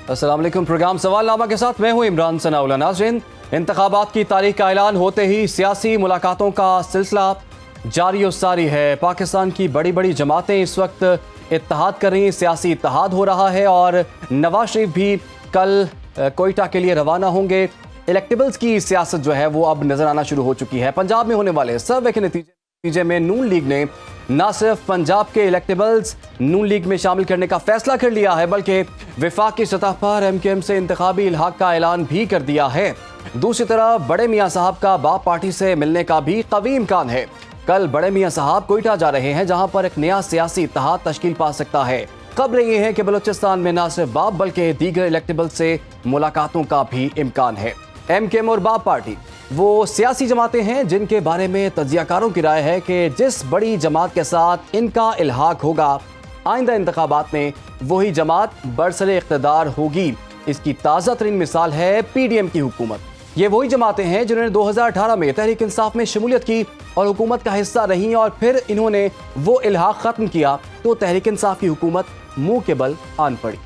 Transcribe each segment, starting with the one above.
अस्सलाम वालेकुम। प्रोग्राम सवालनामा के साथ मैं हूं इमरान सनाउल्लाह। नाज़रीन, इंतखाबात की तारीख का ऐलान होते ही सियासी मुलाकातों का सिलसिला जारी और सारी है। पाकिस्तान की बड़ी बड़ी जमातें इस वक्त इत्तेहाद कर रही हैं, सियासी इत्तेहाद हो रहा है और नवाज शरीफ भी कल कोयटा के लिए रवाना होंगे। इलेक्टेबल्स की सियासत जो है वो अब नजर आना शुरू हो चुकी है। पंजाब में होने वाले सर्वे के नतीजे में नून लीग ने न सिर्फ पंजाब के इलेक्टेबल्स नून लीग में शामिल करने का फैसला कर लिया है, बल्कि विफाकी सतह पर एमकेएम से इंतखाबी इल्हाक का ऐलान भी कर दिया है। दूसरी तरफ बड़े मियां साहब का बाप पार्टी से मिलने का भी कवी इम्कान है। कल बड़े मियां साहब कोयटा जा रहे हैं, जहां पर एक नया सियासी इत्तेहाद तश्कील पा सकता है। खबरें ये हैं कि बलूचिस्तान में न सिर्फ बाप बल्कि दीगर इलेक्टेबल्स से मुलाकातों का भी इम्कान है। एमकेएम और बाप पार्टी वो सियासी जमातें हैं जिनके बारे में तज्जियाकारों की राय है कि जिस बड़ी जमात के साथ इनका इल्हाक होगा, आइंदा इंतखाबात में वही जमात बरसरे इख्तिदार होगी। इसकी ताज़ा तरीन मिसाल है पीडीएम की हुकूमत। ये वही जमातें हैं जिन्होंने 2018 में तहरीक इंसाफ में शमूलियत की और हुकूमत का हिस्सा रही, और फिर इन्होंने वो इल्हाक ख़त्म किया तो तहरीक इंसाफ की हुकूमत मुंह के बल आन पड़ी।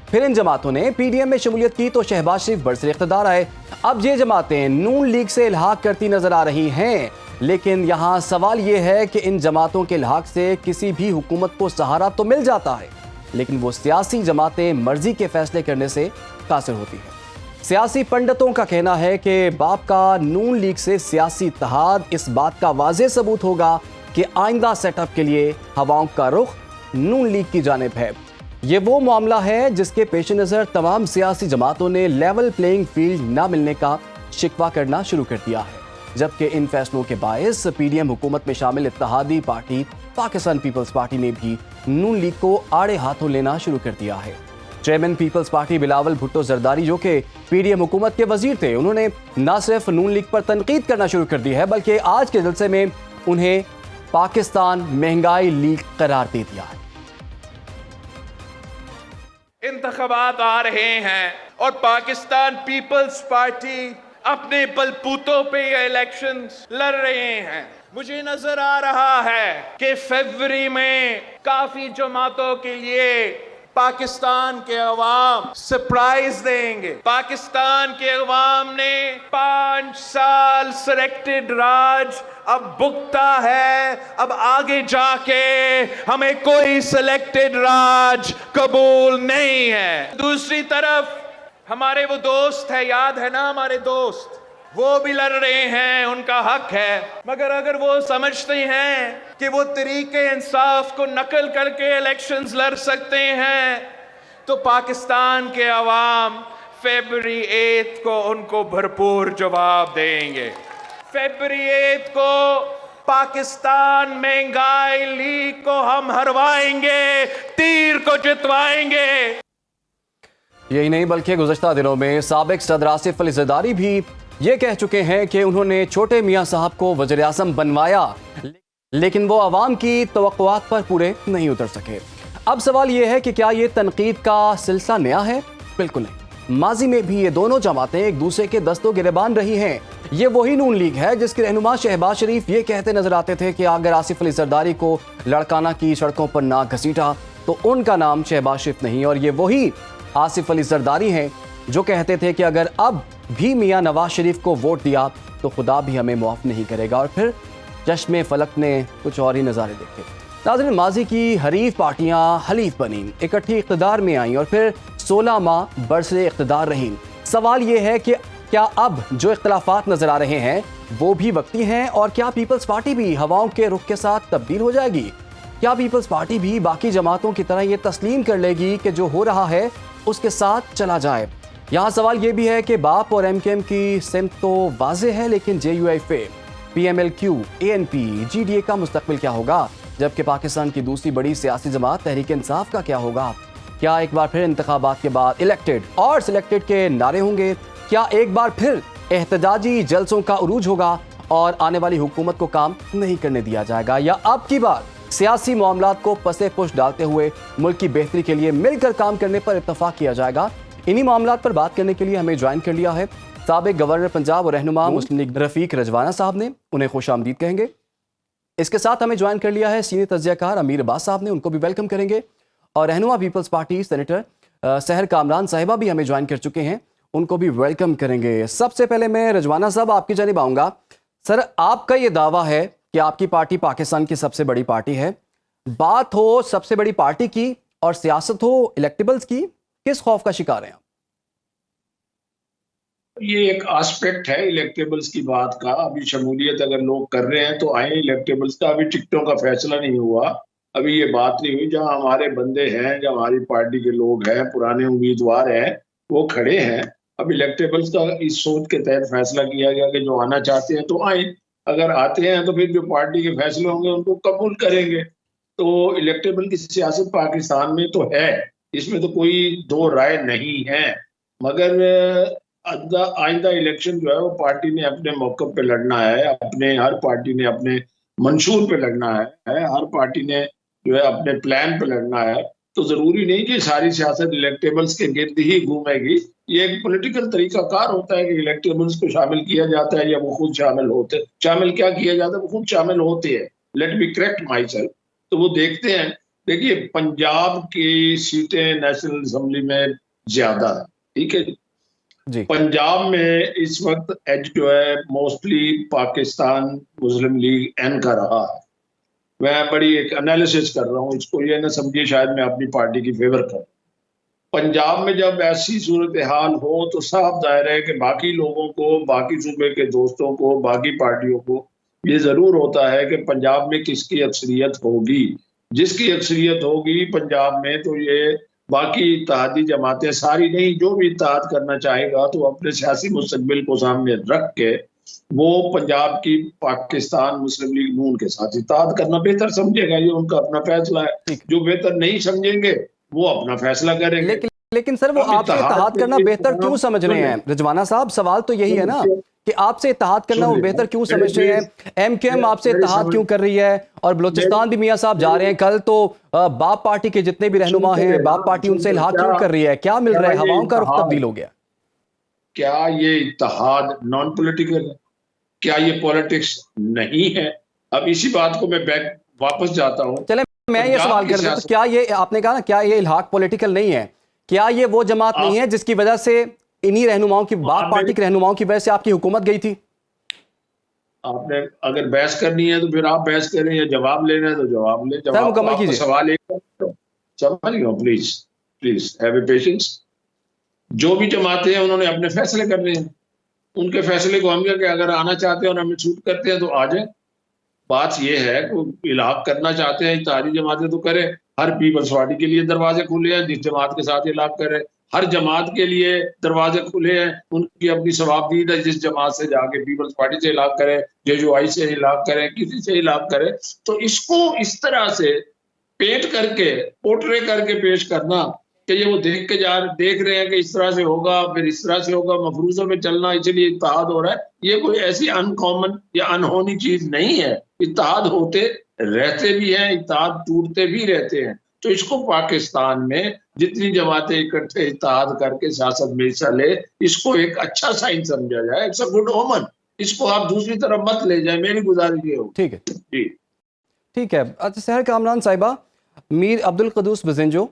फिर इन जमातों ने पीडीएम में शमूलियत की तो शहबाज शरीफ बरसरे इख्तिदार आए। अब ये जमातें नून लीग से इल्हाक करती नजर आ रही हैं, लेकिन यहाँ सवाल ये है कि इन जमातों के इल्हाक से किसी भी हुकूमत को सहारा तो मिल जाता है, लेकिन वो सियासी जमातें मर्जी के फैसले करने से कासिर होती हैं। सियासी पंडितों का कहना है कि बाप का नून लीग से सियासी इत्तेहाद इस बात का वाज़ेह सबूत होगा कि आइंदा सेटअप के लिए हवाओं का रुख नून लीग की जानिब है। ये वो मामला है जिसके पेश नज़र तमाम सियासी जमातों ने लेवल प्लेइंग फील्ड न मिलने का शिकवा करना शुरू कर दिया है, जबकि इन फैसलों के बायस पीडीएम हुकूमत में शामिल इत्तेहादी पार्टी पाकिस्तान पीपल्स पार्टी ने भी नून लीग को आड़े हाथों लेना शुरू कर दिया है। चेयरमैन पीपल्स पार्टी बिलावल भुट्टो जरदारी, जो कि पीडीएम हुकूमत के वजीर थे, उन्होंने न सिर्फ नून लीग पर तनकीद करना शुरू कर दी है, बल्कि आज के जलसे में उन्हें पाकिस्तान महंगाई लीग करार दे दिया है। इंतखाबात आ रहे हैं और पाकिस्तान पीपल्स पार्टी अपने बलबूतों पे ये इलेक्शंस लड़ रहे हैं। मुझे नजर आ रहा है कि फरवरी में काफी जमातों के लिए पाकिस्तान के अवाम सरप्राइज देंगे। पाकिस्तान के अवाम ने 5 साल सिलेक्टेड राज अब भुगता है। अब आगे जाके हमें कोई सिलेक्टेड राज कबूल नहीं है। दूसरी तरफ हमारे वो दोस्त है, याद है ना हमारे दोस्त, वो भी लड़ रहे हैं, उनका हक है, मगर अगर वो समझते हैं कि वो तरीके इंसाफ को नकल करके इलेक्शंस लड़ सकते हैं, तो पाकिस्तान के अवाम फरवरी 8 को उनको भरपूर जवाब देंगे। फरवरी 8 को पाकिस्तान महंगाई लीग को हम हरवाएंगे, तीर को जितवाएंगे। यही नहीं बल्कि गुज़श्ता दिनों में साबिक सदर आसिफ अली ज़रदारी भी ये कह चुके हैं कि उन्होंने छोटे मियां साहब को वज़ीर आज़म बनवाया, लेकिन वो अवाम की तवक्कुआत पर पूरे नहीं उतर सके। अब सवाल ये है कि क्या ये तनकीद का सिलसिला नया है? बिल्कुल नहीं। माजी में भी ये दोनों जमातें एक दूसरे के दस्तों गिरेबान रही हैं। ये वही नून लीग है जिसके रहनुमा शहबाज शरीफ ये कहते नजर आते थे कि अगर आसिफ अली ज़रदारी को लड़काना की सड़कों पर ना घसीटा तो उनका नाम शहबाज शरीफ नहीं। और ये वही आसिफ अली ज़रदारी हैं जो कहते थे कि अगर अब भी मियां नवाज शरीफ को वोट दिया तो खुदा भी हमें मुआफ नहीं करेगा, और फिर चश्मे फलक ने कुछ और ही नज़ारे देखे। नाज़रीन, माजी की हरीफ पार्टियां हलीफ बनी, इकट्ठी इक़्तिदार में आईं और फिर 16 माह बरसरे इक़्तिदार रहीं। सवाल ये है कि क्या अब जो इख्तिलाफात नज़र आ रहे हैं वो भी वक्ती हैं, और क्या पीपल्स पार्टी भी हवाओं के रुख के साथ तब्दील हो जाएगी? क्या पीपल्स पार्टी भी बाकी जमातों की तरह ये तस्लीम कर लेगी कि जो हो रहा है उसके साथ चला जाए? यहाँ सवाल ये भी है कि बाप और एमकेएम की सिमत तो वाज़ेह है, लेकिन JUIF, PMLQ, ANP, GDA का मुस्तकबिल क्या होगा? जबकि पाकिस्तान की दूसरी बड़ी सियासी जमात तहरीक इंसाफ का क्या होगा? क्या एक बार फिर इंतखाबात के बाद इलेक्टेड और सिलेक्टेड के नारे होंगे? क्या एक बार फिर एहतजाजी जलसों का उरूज होगा और आने वाली हुकूमत को काम नहीं करने दिया जाएगा? या अब की बार सियासी मामलात को पसे पुश डालते हुए मुल्क की बेहतरी के लिए मिलकर काम करने पर इत्तफाक किया जाएगा? इन्हीं मामलात पर बात करने के लिए हमें ज्वाइन कर लिया है साबिक गवर्नर पंजाब और रहनुमा मुस्लिम लीग रफीक रजवाना साहब ने। उन्हें खुश आमदीद कहेंगे। इसके साथ हमें ज्वाइन कर लिया है सीनियर तज्जियाकार अमीर अब्बास साहब ने, उनको भी वेलकम करेंगे। और रहनुमा पीपल्स पार्टी सेनेटर सहर कामरान साहिबा भी हमें ज्वाइन कर चुके हैं, उनको भी वेलकम करेंगे। सबसे पहले मैं रजवाना साहब आपकी जानिब आऊँगा। सर, आपका ये दावा है कि आपकी पार्टी पाकिस्तान की सबसे बड़ी पार्टी है। बात हो सबसे बड़ी पार्टी की और सियासत हो इलेक्टेबल्स की, किस खौफ का शिकार हैं आप? ये एक एस्पेक्ट है इलेक्टेबल्स की बात का। अभी शमूलियत अगर लोग कर रहे हैं तो आए इलेक्टेबल्स का। अभी टिकटों का फैसला नहीं हुआ, अभी ये बात नहीं हुई। जहां हमारे बंदे हैं, जहां हमारी पार्टी के लोग हैं, पुराने उम्मीदवार हैं, वो खड़े हैं। अब इलेक्टेबल्स का इस सोच के तहत फैसला किया गया कि जो आना चाहते हैं तो आए, अगर आते हैं तो फिर जो पार्टी के फैसले होंगे उनको कबूल करेंगे। तो इलेक्टेबल की सियासत पाकिस्तान में तो है, इसमें तो कोई दो राय नहीं है। मगर आइंदा इलेक्शन जो है वो पार्टी ने अपने मौक़िफ़ पे लड़ना है, हर पार्टी ने अपने मंशूर पे लड़ना है, हर पार्टी ने जो है अपने प्लान पे लड़ना है। तो जरूरी नहीं कि सारी सियासत इलेक्टेबल्स के गिर्द ही घूमेगी। ये एक पॉलिटिकल तरीकाकार होता है कि इलेक्टेबल्स को शामिल किया जाता है या वो खुद शामिल क्या किया जाता है, वो खुद शामिल होते हैं। Let me correct my self. तो वो देखते हैं। देखिए, पंजाब की सीटें नेशनल असेंबली में ज्यादा है, ठीक है जी। पंजाब में इस वक्त एज जो है मोस्टली पाकिस्तान मुस्लिम लीग एन का रहा है। मैं बड़ी एक एनालिसिस कर रहा हूँ इसको, ये ना समझिए शायद मैं अपनी पार्टी की फेवर कर। पंजाब में जब ऐसी सूरत हाल हो तो साफ जाहिर है कि बाकी लोगों को, बाकी सूबे के दोस्तों को, बाकी पार्टियों को ये जरूर होता है कि पंजाब में किसकी अक्सरियत होगी। जिसकी अक्सरियत होगी पंजाब में तो ये बाकी इत्तेहादी जमातें सारी नहीं, जो भी इत्तेहाद करना चाहेगा तो अपने सियासी मुस्तकबिल को सामने रख के वो पंजाब की पाकिस्तान मुस्लिम लीग नून के साथ इत्तेहाद करना बेहतर समझेगा। ये उनका अपना फैसला है। जो बेहतर नहीं समझेंगे वो अपना फैसला करेंगे। लेकिन सर, वो आपसे इत्तेहाद करना बेहतर क्यों समझ रहे हैं? रजवाना साहब, सवाल तो यही है ना कि आपसे इत्तेहाद करना वो बेहतर क्यों समझ रहे हैं? एमकेएम आपसे इत्तेहाद क्यों कर रही है? और बलूचिस्तान भी मियां साहब जा रहे हैं कल, तो बाप पार्टी के जितने भी रहनुमा हैं, बाप पार्टी उनसे इल्हाक क्यों कर रही है? क्या मिल रहा है? हवाओं का रुख तब्दील हो गया। क्या ये इत्तेहाद नॉन पॉलिटिकल है? क्या ये पॉलिटिक्स नहीं है? अब इसी बात को मैं वापस जाता हूँ। चले, मैं ये सवाल कर रहा हूँ, क्या ये आपने कहा ना, क्या ये इल्हाक पॉलिटिकल नहीं है? क्या ये वो जमात नहीं है जिसकी वजह से इन्हीं रहनुमाओं की, बाप पार्टी के रहनुमाओं की वजह से आपकी हुकूमत गई थी? आपने अगर बहस करनी है तो फिर आप बहस करें, या जवाब लेना है तो जवाब ले। जवाब मुकम्मल कीजिए। सवाल एक समझ लो, please please have a patience. जो भी जमाते हैं उन्होंने अपने फैसले करने हैं, उनके फैसले को हम कि अगर आना चाहते हैं और हमें छूट करते हैं तो आ जाए। बात यह है कि इलाक करना चाहते हैं इत्तेहादी जमातें तो करें। हर पीपल्स पार्टी के लिए दरवाजे खुले हैं, जिस जमात के साथ इलाक करे। हर जमात के लिए दरवाजे खुले हैं, उनकी अपनी सवाबदीद है। जिस जमात से जाके पीपल्स पार्टी से इलाक करे, जेयूआई से इलाक करे, किसी से इलाक करे। तो इसको इस तरह से पेंट करके, पोर्ट्रे करके पेश करना कि ये वो देख रहे हैं कि इस तरह से होगा, फिर इस तरह से होगा, मफरूजों में चलना, इसलिए इत्तेहाद हो रहा है, ये कोई ऐसी अनकॉमन या अनहोनी चीज नहीं है। इत्तेहाद होते रहते भी हैं, इत्तेहाद टूटते भी रहते हैं। तो इसको पाकिस्तान में जितनी जमातें इकट्ठे इत्तेहाद करके सियासत में हिस्सा ले, इसको एक अच्छा साइन समझा जाए। इट्स अ गुड ओमन। इसको आप दूसरी तरफ मत ले जाए, मेरी गुजारिश ये हो। ठीक है जी, ठीक है। अच्छा, सहर कामरान साहिबा, मीर अब्दुल कदूस बजिंजो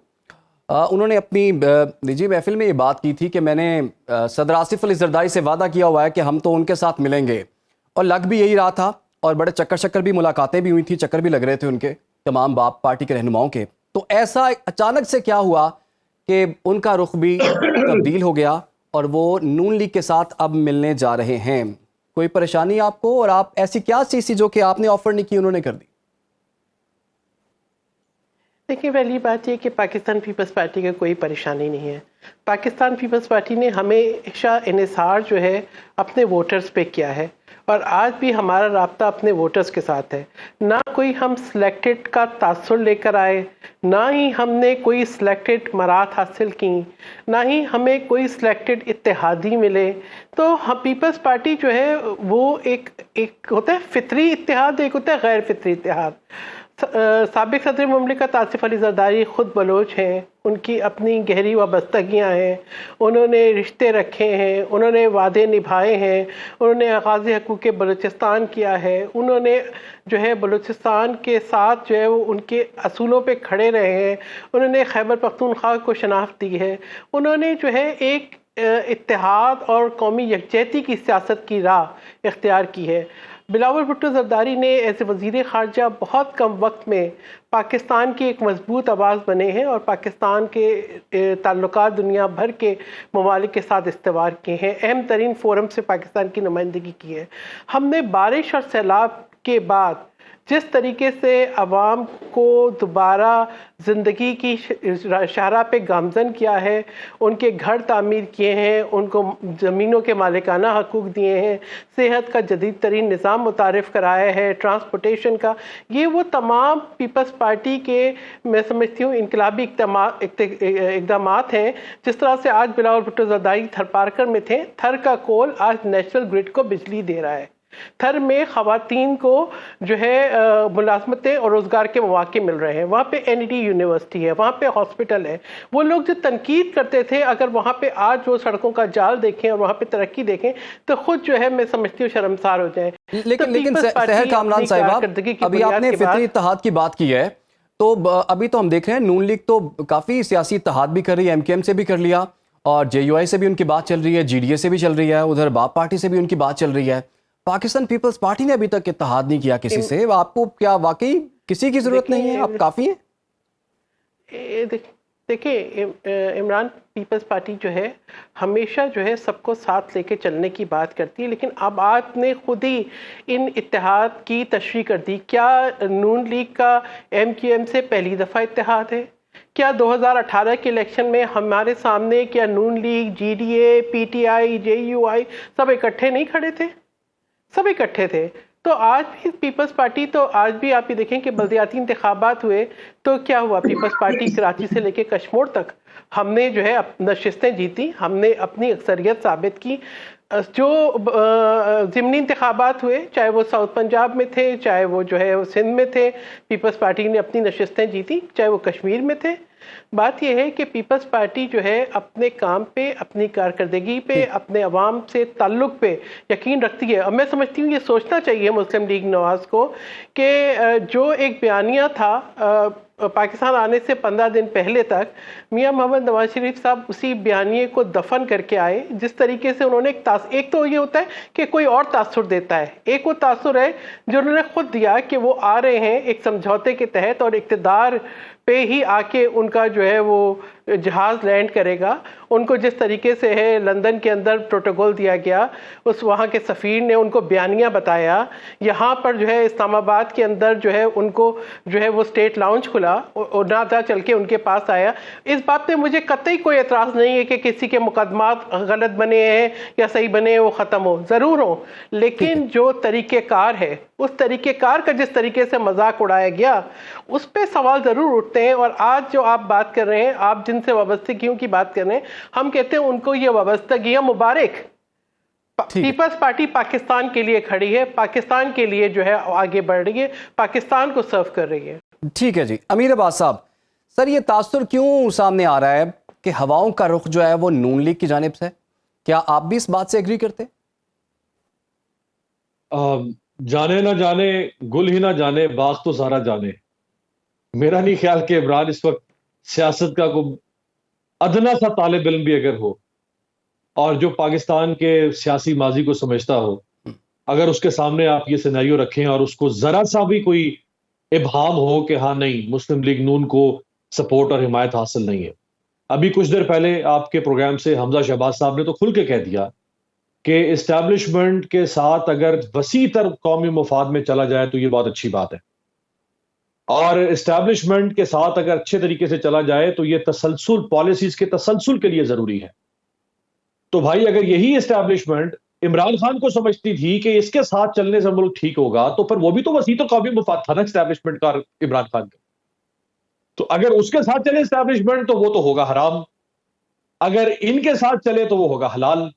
उन्होंने अपनी निजी महफिल में ये बात की थी कि मैंने सदर आसिफ अली जरदारी से वादा किया हुआ है कि हम तो उनके साथ मिलेंगे, और लग भी यही रहा था। और बड़े चक्कर भी, मुलाकातें भी हुई थी, चक्कर भी लग रहे थे उनके तमाम बाप पार्टी के रहनुमाओं के। तो ऐसा अचानक से क्या हुआ कि उनका रुख भी तब्दील हो गया और वो नून लीग के साथ अब मिलने जा रहे हैं? कोई परेशानी आपको? और आप ऐसी क्या चीज़ थी जो कि आपने ऑफर नहीं की, उन्होंने कर दी? देखिए, पहली बात ये कि पाकिस्तान पीपल्स पार्टी का कोई परेशानी नहीं है। पाकिस्तान पीपल्स पार्टी ने हमेशा इन्हिसार जो है अपने वोटर्स पे किया है, और आज भी हमारा राब्ता अपने वोटर्स के साथ है। ना कोई हम सिलेक्टेड का तासुर लेकर आए, ना ही हमने कोई सिलेक्टेड मरात हासिल की, ना ही हमें कोई सिलेक्टेड इत्तेहादी मिले। तो हम पीपल्स पार्टी जो है वो एक होता है फितरी इत्तेहाद, एक होता है गैर फितरी इत्तेहाद। साबिक सदर मुमलिकत आसिफ अली जरदारी ख़ुद बलोच हैं, उनकी अपनी गहरी वाबस्तगियाँ हैं, उन्होंने रिश्ते रखे हैं, उन्होंने वादे निभाए हैं, उन्होंने आगाज़ हकूक़ बलूचिस्तान किया है, उन्होंने जो है बलूचिस्तान के साथ जो है वो उनके असूलों पे खड़े रहे हैं, उन्होंने खैबर पख्तूनख्वा को शनाख्त दी है, उन्होंने जो है एक इत्तेहाद और कौमी यकजहती की सियासत की राह इख्तियार की है। बिलावल भुट्टो जरदारी ने ऐसे वज़ीर ख़ारजा बहुत कम वक्त में पाकिस्तान की एक मजबूत आवाज़ बने हैं और पाकिस्तान के ताल्लुकात दुनिया भर के ममालिक के साथ इस्तेवार किए हैं, अहम तरीन फ़ोरम से पाकिस्तान की नुमाइंदगी की है। हमने बारिश और सैलाब के बाद जिस तरीके से अवाम को दोबारा ज़िंदगी की शाहराह पे गामज़न किया है, उनके घर तामीर किए हैं, उनको ज़मीनों के मालिकाना हकूक़ दिए हैं, सेहत का जदीद तरीन निज़ाम मुतारिफ़ कराया है, ट्रांसपोर्टेशन का, ये वो तमाम पीपल्स पार्टी के मैं समझती हूँ इनकलाबी इक़दामात हैं। जिस तरह से आज बिलावल भुट्टो जरदारी थर पार्कर में थे, थर का कोल आज नेशनल ग्रिड को बिजली दे रहा है। थर में ख़वातीन को जो है मुलाज़मतें और रोज़गार के मौक़े मिल रहे हैं, वहाँ पे एनईडी यूनिवर्सिटी है, वहाँ पे हॉस्पिटल है। वो लोग जो तनकीद करते थे, अगर वहाँ पे आज वो सड़कों का जाल देखें और वहाँ पे तरक्की देखें तो खुद जो है मैं समझती हूँ शर्मसार हो जाए। लेकिन सहर कामरान साहिबा, अभी आपने फितरी इत्तेहाद की बात की है, तो अभी तो हम देख रहे हैं नून लीग तो काफ़ी सियासी इत्तेहाद भी कर रही है, एमकेएम से भी कर लिया और जेयूआई से भी उनकी बात चल रही है, जीडीए से भी चल रही है, उधर बाप पार्टी से भी उनकी बात चल रही है। पाकिस्तान पीपल्स पार्टी ने अभी तक इत्तेहाद नहीं किया किसी से। आपको क्या वाकई किसी की जरूरत नहीं है, आप काफी हैं? देखिए इमरान, पीपल्स पार्टी जो है हमेशा जो है सबको साथ लेके चलने की बात करती है, लेकिन अब आपने खुद ही इन इत्तेहाद की तशरीह कर दी। क्या नून लीग का एमक्यूएम से पहली दफ़ा इत्तेहाद है? क्या 2018 के इलेक्शन में हमारे सामने क्या नून लीग, जीडीए, पीटीआई, जेयूआई सब इकट्ठे नहीं खड़े थे? सब इकट्ठे थे। तो आज भी पीपल्स पार्टी, तो आज भी आप ये देखें कि बल्दियाती इंतखाबात हुए तो क्या हुआ, पीपल्स पार्टी कराची से लेके कश्मीर तक हमने जो है नशिस्तें जीती, हमने अपनी अक्सरियत साबित की। जो ज़िमनी इंतखाबात हुए, चाहे वो साउथ पंजाब में थे, चाहे वो जो है वो सिंध में थे, पीपल्स पार्टी ने अपनी नशिस्तें जीती, चाहे वो कश्मीर में थे। बात यह है कि पीपल्स पार्टी जो है अपने काम पे, अपनी कारकर्दगी पे, अपने अवाम से ताल्लुक़ पे यकीन रखती है। और मैं समझती हूँ ये सोचना चाहिए मुस्लिम लीग नवाज़ को कि जो एक बयानिया था पाकिस्तान आने से 15 दिन पहले तक, मियां मोहम्मद नवाज शरीफ साहब उसी बयानिए को दफन करके आए। जिस तरीके से उन्होंने एक तो ये होता है कि कोई और तासुर देता है, एक वो तासुर है जो उन्होंने खुद दिया कि वो आ रहे हैं एक समझौते के तहत और इक़्तिदार पे ही आके उनका जो है वो जहाज़ लैंड करेगा। उनको जिस तरीके से है लंदन के अंदर प्रोटोकॉल दिया गया, उस वहाँ के सफ़ीर ने उनको बयानिया बताया, यहाँ पर जो है इस्लामाबाद के अंदर जो है उनको जो है वो स्टेट लाउंज खुला और नादा चल के उनके पास आया। इस बात पे मुझे कतई कोई एतराज़ नहीं है कि किसी के मुकदमात गलत बने हैं या सही बने हैं वो ख़त्म हो, ज़रूर हो, लेकिन जो तरीक़ेकार है उस तरीक़ेकार का जिस तरीके से मजाक उड़ाया गया उस पर सवाल ज़रूर उठते हैं। और आज जो आप बात कर रहे हैं, आप जिनसे वाबस्तगियों की बात कर रहे हैं, हम कहते हैं उनको ये वाबस्तगियाँ मुबारक। पीपल्स पार्टी पाकिस्तान के लिए खड़ी है, पाकिस्तान के लिए जो है आगे बढ़ रही है, पाकिस्तान को सर्व कर रही है। ठीक है जी। अमीर अब्बास साहब, सर ये तासुर क्यों सामने आ रहा है कि हवाओं का रुख जो है वो नून लीग की जानिब से? क्या आप भी इस बात से एग्री करते? जाने ना जाने, गुल ही ना जाने, बाग तो सारा जाने। मेरा नहीं ख्याल कि इमरान इस वक्त सियासत का कोई अदना सा तालिब इल्म भी अगर हो और जो पाकिस्तान के सियासी माजी को समझता हो, अगर उसके सामने आप ये सिनेरियो रखें और उसको जरा सा भी कोई इबहाम हो कि हाँ नहीं, मुस्लिम लीग नून को सपोर्ट और हिमायत हासिल नहीं है। अभी कुछ देर पहले आपके प्रोग्राम से हमजा शहबाज साहब ने तो खुल के कह दिया कि इस्टेब्लिशमेंट के साथ अगर वसी तर कौमी मफाद में चला जाए तो ये बहुत अच्छी बात है, और इस्टेब्लिशमेंट के साथ अगर अच्छे तरीके से चला जाए तो ये तसलसल, पॉलिसीज के तसलसल के लिए जरूरी है। तो भाई अगर यही इस्टेब्लिशमेंट इमरान खान को समझती थी कि इसके साथ चलने से मुल्क ठीक होगा, तो फिर वो भी तो वसी तो कौमी मफाद था ना इस्टेब्लिशमेंट का, इमरान खान का। तो अगर उसके साथ चले इस्टेब्लिशमेंट तो वो तो होगा हराम, अगर इनके साथ चले तो वो होगा हलाल,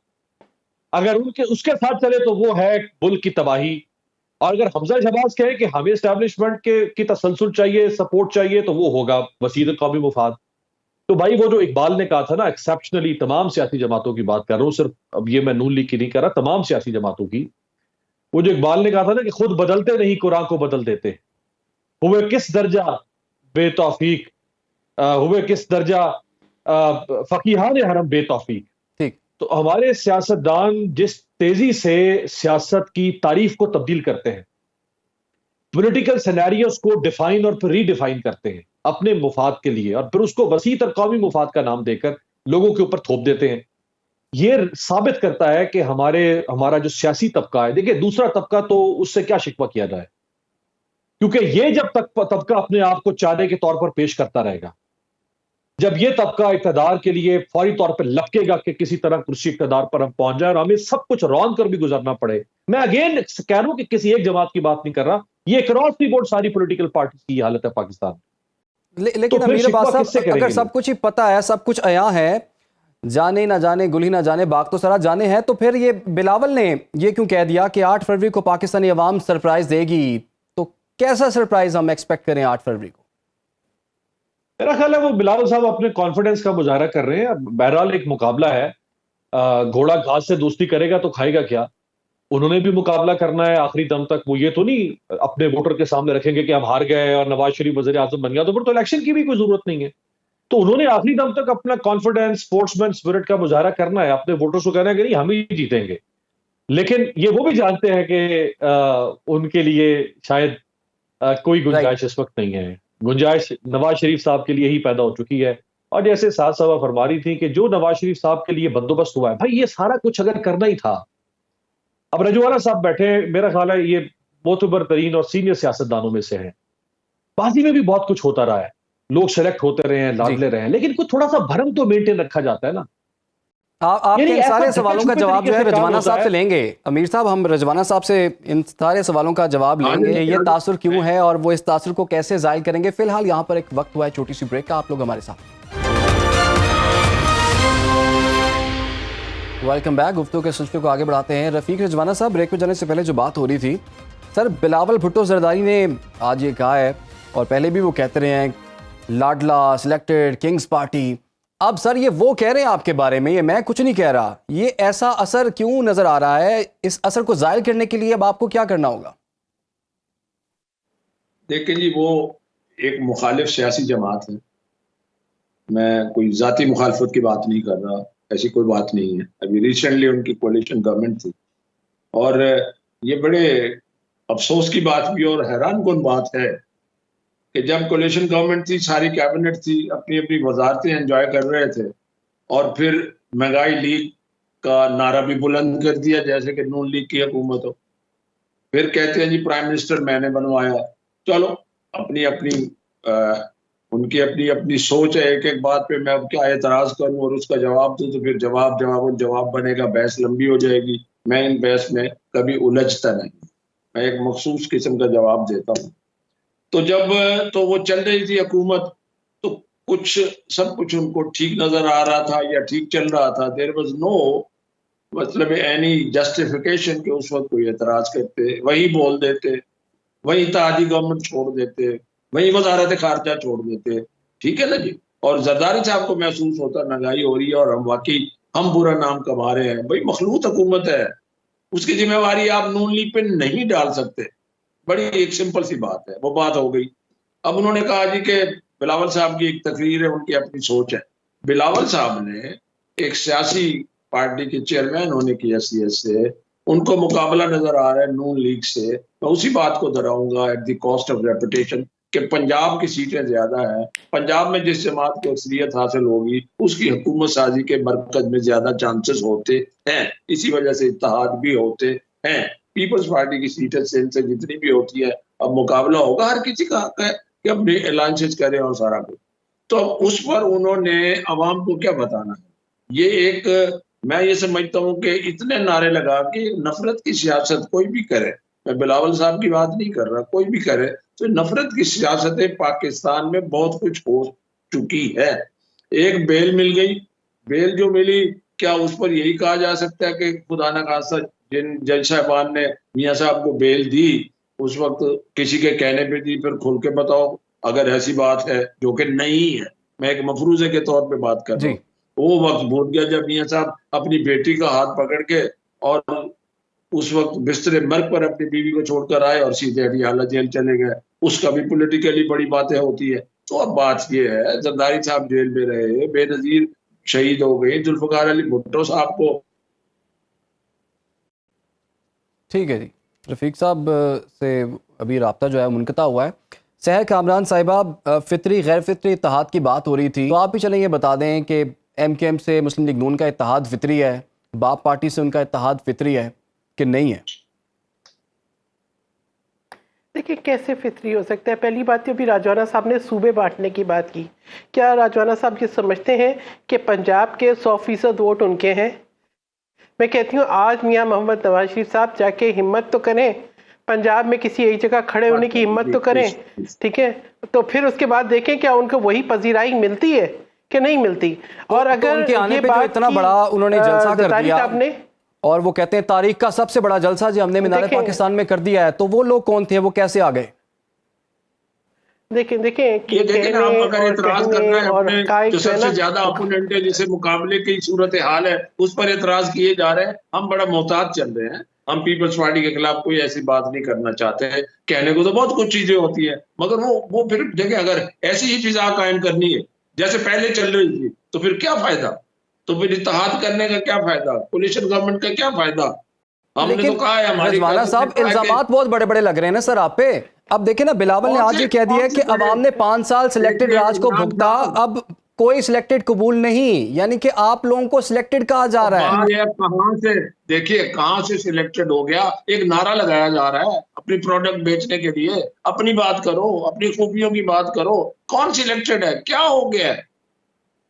अगर उसके साथ चले तो वो है मुल्क की तबाही। और अगर हमजा शहबाज कहे कि हमें एस्टैब्लिशमेंट की तसलसल चाहिए, सपोर्ट चाहिए, तो वो होगा वसीद कौमी मुफाद। तो भाई वो जो इकबाल ने कहा था ना, एक्सेप्शनली तमाम सियासी जमातों की बात कर रहा हूँ, सिर्फ अब ये मैं नून लीग की नहीं कर रहा, तमाम सियासी जमातों की। वो जो इकबाल ने कहा था ना कि खुद बदलते नहीं कुरान को बदल देते, हुए किस दर्जा बेतौफीक, हुए किस दर्जा फकीहान हरम बेतौफीक। ठीक। तो हमारे सियासतदान जिस तेजी से सियासत की तारीफ को तब्दील करते हैं, पॉलिटिकल सिनेरियोस को डिफाइन और फिर रीडिफाइन करते हैं अपने मुफाद के लिए, और फिर उसको वसी तर कौमी मुफाद का नाम देकर लोगों के ऊपर थोप देते हैं। ये साबित करता है कि हमारा जो सियासी तबका है, देखिए दूसरा तबका तो उससे क्या शिकवा किया जाए, क्योंकि ये जब तक तबका अपने आप को चारे के तौर पर पेश करता रहेगा, जब ये तबका इक़्तिदार के लिए फौरी तौर पर लपकेगा कि किसी तरह कुर्सी इक़्तिदार पर हम पहुंच जाए और हमें सब कुछ रौन कर भी गुजरना पड़े। मैं अगेन कह रहा हूं कि किसी एक जमात की बात नहीं कर रहा, ये क्रॉस दी बोर्ड सारी पॉलिटिकल पार्टी की हालत है पाकिस्तान। लेकिन तो फिर अमीर शिकवा अब्बास किससे साहब, अगर करेंगे सब लोग? कुछ ही पता है, सब कुछ अयां है, जाने ना जाने गुल ही ना जाने बाग तो सारा जाने हैं, तो फिर ये बिलावल ने ये क्यों कह दिया कि 8 फरवरी को पाकिस्तानी अवाम सरप्राइज देगी? तो कैसा सरप्राइज हम एक्सपेक्ट करें 8 फरवरी को? मेरा ख्याल है वो बिलावल साहब अपने कॉन्फिडेंस का मुजाहरा कर रहे हैं। बहरहाल एक मुकाबला है, घोड़ा घास से दोस्ती करेगा तो खाएगा क्या। उन्होंने भी मुकाबला करना है आखिरी दम तक। वो ये तो नहीं अपने वोटर के सामने रखेंगे कि हम हार गए और नवाज शरीफ वजीर आजम बन गया, तो फिर तो इलेक्शन की भी कोई जरूरत नहीं है। तो उन्होंने आखिरी दम तक अपना कॉन्फिडेंस, स्पोर्ट्समैन स्पिरिट का मुजाहरा करना है, अपने वोटर्स को कहना है कि नहीं हम ही जीतेंगे। लेकिन ये वो भी जानते हैं कि उनके लिए शायद कोई गुंजाइश इस वक्त नहीं है। गुंजाइश नवाज शरीफ साहब के लिए ही पैदा हो चुकी है। और जैसे साथ साहब फरमा रही थी कि जो नवाज शरीफ साहब के लिए बंदोबस्त हुआ है, भाई ये सारा कुछ अगर करना ही था। अब रजवाना साहब बैठे, मेरा ख्याल है ये मोतबर तरीन और सीनियर सियासतदानों में से हैं। बाजी में भी बहुत कुछ होता रहा है, लोग सेलेक्ट होते रहे हैं, लाडले रहे हैं, लेकिन कुछ थोड़ा सा भरम तो मेंटेन रखा जाता है ना। आपके यानी इन ऐसा सारे सवालों का छुपे जवाब जो तरीके है से काम रजवाना होता साहब है। से लेंगे। अमीर साहब, हम रजवाना साहब से इन सारे सवालों का जवाब लेंगे, ये तासुर क्यों है और वो इस तासुर को कैसे जाहिर करेंगे। फिलहाल यहाँ पर एक वक्त हुआ है छोटी सी ब्रेक का, आप लोग हमारे साथ। Welcome back. गुफ्तगू के सिलसिले को आगे बढ़ाते हैं। रफीक रजवाना साहब, ब्रेक में जाने से पहले जो बात हो रही थी, सर बिलावल भुट्टो जरदारी ने आज ये कहा है, और पहले भी वो कहते रहे हैं, लाडला, सिलेक्टेड, किंग्स पार्टी। अब सर ये वो कह रहे हैं आपके बारे में, ये मैं कुछ नहीं कह रहा। ये ऐसा असर क्यों नजर आ रहा है? इस असर को जाहिर करने के लिए अब आपको क्या करना होगा? देखिए जी, वो एक मुखालिफ सियासी जमात है। मैं कोई जाती मुखालफत की बात नहीं कर रहा, ऐसी कोई बात नहीं है। अभी रिसेंटली उनकी कोalition गवर्नमेंट थी, और ये बड़े अफसोस की बात भी और हैरान कुन बात है कि जब कोalition गवर्नमेंट थी, सारी कैबिनेट थी, अपनी अपनी वजारतें एंजॉय कर रहे थे, और फिर महंगाई लीग का नारा भी बुलंद कर दिया जैसे कि नून लीग की हुकूमत हो। फिर कहते हैं जी प्राइम मिनिस्टर मैंने बनवाया। चलो, अपनी अपनी उनकी अपनी अपनी सोच है। एक एक बात पे मैं अब क्या एतराज करूं और उसका जवाब दूं, तो फिर जवाब बनेगा, बहस लंबी हो जाएगी। मैं इन बहस में कभी उलझता नहीं, मैं एक मखसूस किस्म का जवाब देता हूं। तो जब तो वो चल रही थी हुकूमत, तो सब कुछ उनको ठीक नजर आ रहा था या ठीक चल रहा था। देयर वाज नो मतलब एनी जस्टिफिकेशन कि उस वक्त कोई एतराज करते, वही बोल देते, वही इत्तेहादी गवर्नमेंट छोड़ देते, वही वजारत खारजा छोड़ देते। ठीक है ना जी। और जरदारी साहब को महसूस होता महंगाई हो रही है और हम बुरा नाम कमा रहे हैं। भाई मखलूत हुकूमत है, उसकी जिम्मेवारी आप नून लीग पे नहीं डाल सकते। बड़ी एक सिंपल सी बात है, वो बात हो गई। अब उन्होंने कहा जी कि बिलावल साहब की एक तकरीर है, उनकी अपनी सोच है। बिलावल साहब ने एक सियासी पार्टी के चेयरमैन होने की हैसियत से उनको मुकाबला नजर आ रहा है नून लीग से। मैं उसी बात को दोहराऊंगा, at the cost of reputation, कि पंजाब की सीटें ज्यादा है। पंजाब में जिस जमात को अक्सरियत हासिल होगी, उसकी हुकूमत साजी के मरकज में ज्यादा चांसेस होते हैं। इसी वजह से इत्तेहाद भी होते हैं। पीपल्स पार्टी की सीटें से जितनी भी होती है, अब मुकाबला होगा, हर किसी का हक है कि अपने अलायंसेस करें और सारा कुछ। तो उस पर उन्होंने अवाम को क्या बताना है? ये एक, मैं ये समझता हूँ कि इतने नारे लगा के नफरत की सियासत कोई भी करे, मैं बिलावल साहब की बात नहीं कर रहा, कोई भी करे, तो नफरत की सियासतें पाकिस्तान में बहुत कुछ हो चुकी है। एक बेल मिल गई, बेल जो मिली, क्या उस पर यही कहा जा सकता है कि खुदा न खास्ता जिन जज साहबान ने मियां साहब को बेल दी उस वक्त किसी के कहने पे दी, फिर खुल के बताओ अगर ऐसी बात है, जो कि नहीं है। मैं एक मफरूजे के तौर पे बात कर रहा हूँ। वो वक्त भूल गया जब मियां साहब अपनी बेटी का हाथ पकड़ के और उस वक्त बिस्तरे मर्ग पर अपनी बीवी को छोड़कर आए और सीधे अडियाला जेल चले गए। उसका भी पॉलिटिकली बड़ी बातें होती है। तो अब बात ये है, जरदारी साहब जेल में रहे, बेनजीर शहीद हो गई, जुल्फकार अली भुट्टो साहब को। ठीक है जी, रफीक साहब से अभी राब्ता जो है मुनक़ता हुआ है। सहर कामरान साहिबा, फितरी गैर फितरी इत्तेहाद की बात हो रही थी, तो आप भी चलें ये बता दें कि MKM से मुस्लिम लीग नून का इत्तेहाद फितरी है, बाप पार्टी से उनका इत्तेहाद फितरी है कि नहीं है? देखिए कैसे फितरी हो सकता है। पहली बात तो अभी राजवाना साहब ने सूबे बांटने की बात की। क्या राजवाना साहब ये समझते हैं कि पंजाब के 100% वोट उनके हैं? मैं कहती हूँ आज मियाँ मोहम्मद नवाज शरीफ साहब जाके हिम्मत तो करें, पंजाब में किसी एक जगह खड़े होने की हिम्मत तो करें, ठीक है? तो फिर उसके बाद देखें क्या उनको वही पजीराई मिलती है कि नहीं मिलती। और अगर उनके आने ये पे जो बात इतना बड़ा उन्होंने जलसा कर जरदारी दिया साहब ने, और वो कहते हैं तारीख का सबसे बड़ा जलसा जो हमने मीनार पाकिस्तान में कर दिया है, तो वो लोग कौन थे, वो कैसे आ गए? ये देखें ना, हम अगर एतराज कर रहे हैं अपने जो सबसे ज्यादा अपोनेंट है, जिसे मुकाबले की सूरत हाल है, उस पर एतराज किए जा रहे हैं। हम बड़ा मोहतात चल रहे हैं। हम पीपल्स पार्टी के खिलाफ कोई ऐसी बात नहीं करना चाहते हैं। कहने को तो बहुत कुछ चीजें होती है, मगर वो फिर देखें, अगर ऐसी ही फिजा कायम करनी है जैसे पहले चल रही थी, तो फिर क्या फायदा? तो फिर इत्तेहाद करने का क्या फायदा? कोलिशन गवर्नमेंट का क्या फायदा? हमने तो कहा है हमारी रिजवाना साहब, इल्जामात बहुत बड़े बड़े लग रहे हैं ना सर आप पे। अब देखे ना, बिलावल ने आज ये कह दिया कि अवाम ने 5 साल सिलेक्टेड राज को भुगता, अब कोई सिलेक्टेड कबूल नहीं, यानी कि आप लोगों को सिलेक्टेड कहा जा रहा है। कहां से, देखिए कहां से सिलेक्टेड हो गया? एक नारा लगाया जा रहा है अपनी प्रोडक्ट बेचने के लिए। अपनी बात करो, अपनी खूबियों की बात करो। कौन सिलेक्टेड है? क्या हो गया है?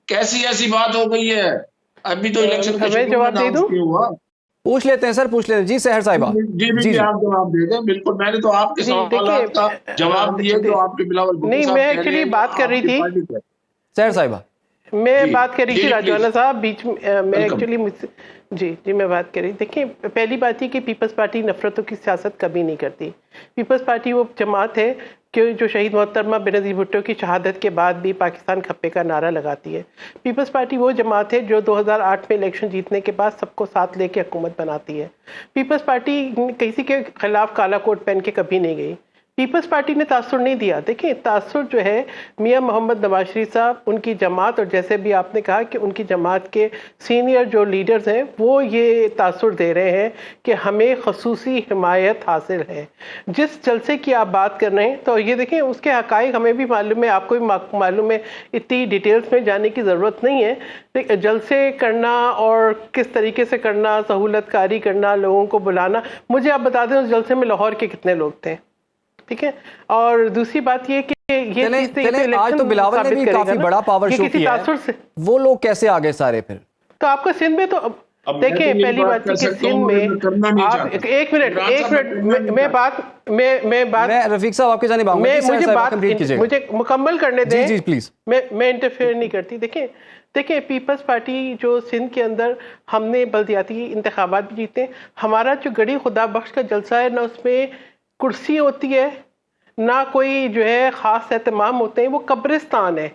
कैसी ऐसी बात हो गई है? अभी तो इलेक्शन का जवाब दे दूं? हुआ। पूछ लेते हैं सर, पूछ लेते हैं जी। सहर साहिबा जी, आप जवाब दे दें। बिल्कुल, मैंने तो आपके सवाल का जवाब दिए जो आपके बिलावल नहीं, मैं एक्चुअली बात कर रही थी, सहर साहिबा, मैं बात कर रही थी राजवाना साहब बीच में, मैं एक्चुअली जी मैं बात कर रही। देखिए पहली बात ये कि पीपल्स पार्टी नफरतों की सियासत कभी नहीं करती। पीपल्स पार्टी वो जमात है कि जो शहीद मोहतरमा बेनज़ीर भुट्टो की शहादत के बाद भी पाकिस्तान खप्पे का नारा लगाती है। पीपल्स पार्टी वो जमात है जो 2008 में इलेक्शन जीतने के बाद सबको साथ लेके हुकूमत बनाती है। पीपल्स पार्टी किसी के खिलाफ काला कोट पहन के कभी नहीं गई। पीपल्स पार्टी ने तासुर नहीं दिया। देखिए तासुर जो है मियाँ मोहम्मद नवाज शरीफ साहब, उनकी जमात, और जैसे भी आपने कहा कि उनकी जमात के सीनियर जो लीडर्स हैं वो ये तासुर दे रहे हैं कि हमें खसूसी हिमायत हासिल है। जिस जलसे की आप बात कर रहे हैं तो ये देखें उसके हकाइक हमें भी मालूम है, आपको भी मालूम है, इतनी डिटेल्स में जाने की ज़रूरत नहीं है। जलसे करना और किस तरीके से करना, सहूलतकारी करना, लोगों को बुलाना, मुझे आप बता दें उस जलसे में लाहौर के कितने लोग थे, ठीक है? और दूसरी बात ये कि ये आज तो बिलावल ने भी काफी बड़ा पावर शो किया है, वो लोग कैसे आ गए सारे? फिर तो आपको सिंध में तो देखिए पहली बात कि सिंध में आप एक मिनट मैं रफीक साहब आपके जाने मुझे मुकम्मल करने दें। जी प्लीज, मैं इंटरफेयर नहीं करती। देखिए पीपल्स पार्टी जो सिंध के अंदर हमने बल्दियाती इंतखाबात भी जीते। हमारा जो गड़ी खुदा बख्श का जलसा है ना, उसमें कुर्सी होती है ना कोई जो है ख़ास एहतमाम होते हैं, वो कब्रिस्तान है।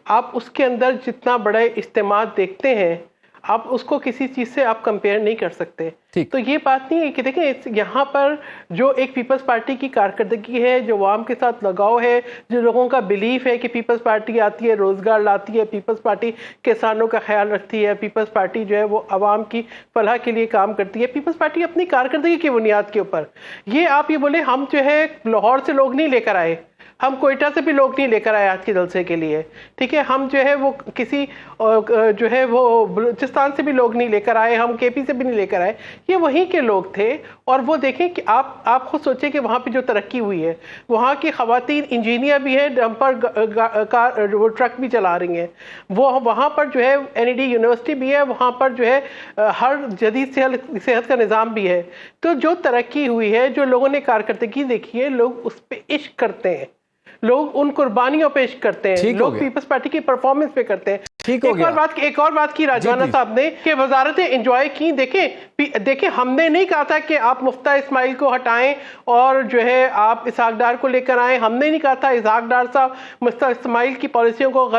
आप उसके अंदर जितना बड़ा इज्तिमा देखते हैं, आप उसको किसी चीज़ से आप कंपेयर नहीं कर सकते। तो ये बात नहीं है कि देखें यहाँ पर जो एक पीपल्स पार्टी की कारकर्दगी है, जो आवाम के साथ लगाव है, जो लोगों का बिलीफ है कि पीपल्स पार्टी आती है रोज़गार लाती है, पीपल्स पार्टी किसानों का ख्याल रखती है, पीपल्स पार्टी जो है वो आवाम की फलाह के लिए काम करती है, पीपल्स पार्टी अपनी कारकर्दगी की बुनियाद के ऊपर। ये आप ये बोले हम जो है लाहौर से लोग नहीं लेकर आए, हम कोयटा से भी लोग नहीं लेकर आए आज के जलसे के लिए, ठीक है? हम जो है वो किसी जो है वो बलूचिस्तान से भी लोग नहीं लेकर आए, हम KP से भी नहीं लेकर आए, ये वहीं के लोग थे। और वो देखें कि आप खुद सोचें कि वहाँ पे जो तरक्की हुई है, वहाँ की ख़वातीन इंजीनियर भी हैं, डंपर कार वो ट्रक भी चला रही हैं, वो वहाँ पर जो है NED यूनिवर्सिटी भी है, वहाँ पर जो है हर जदीद सेहत का निज़ाम भी है। तो जो तरक्की हुई है, जो लोगों ने कारकर्दगी देखी है, लोग उस पर इश्क करते हैं, लोग उन कुर्बानियों पेश करते हैं, लोग पीपल्स पार्टी की परफॉर्मेंस पे करते हैं। ठीक हो गया। एक और बात की राजवाना साहब ने कि वजारतें एंजॉय की। देखें हमने नहीं कहा था कि आप मुफ्ता इस्माइल को हटाएं और जो है आप इसहाक डार को लेकर आए। हमने नहीं कहा था इसहाक डार साहब मुफ्ता इस्माइल की पॉलिसियों को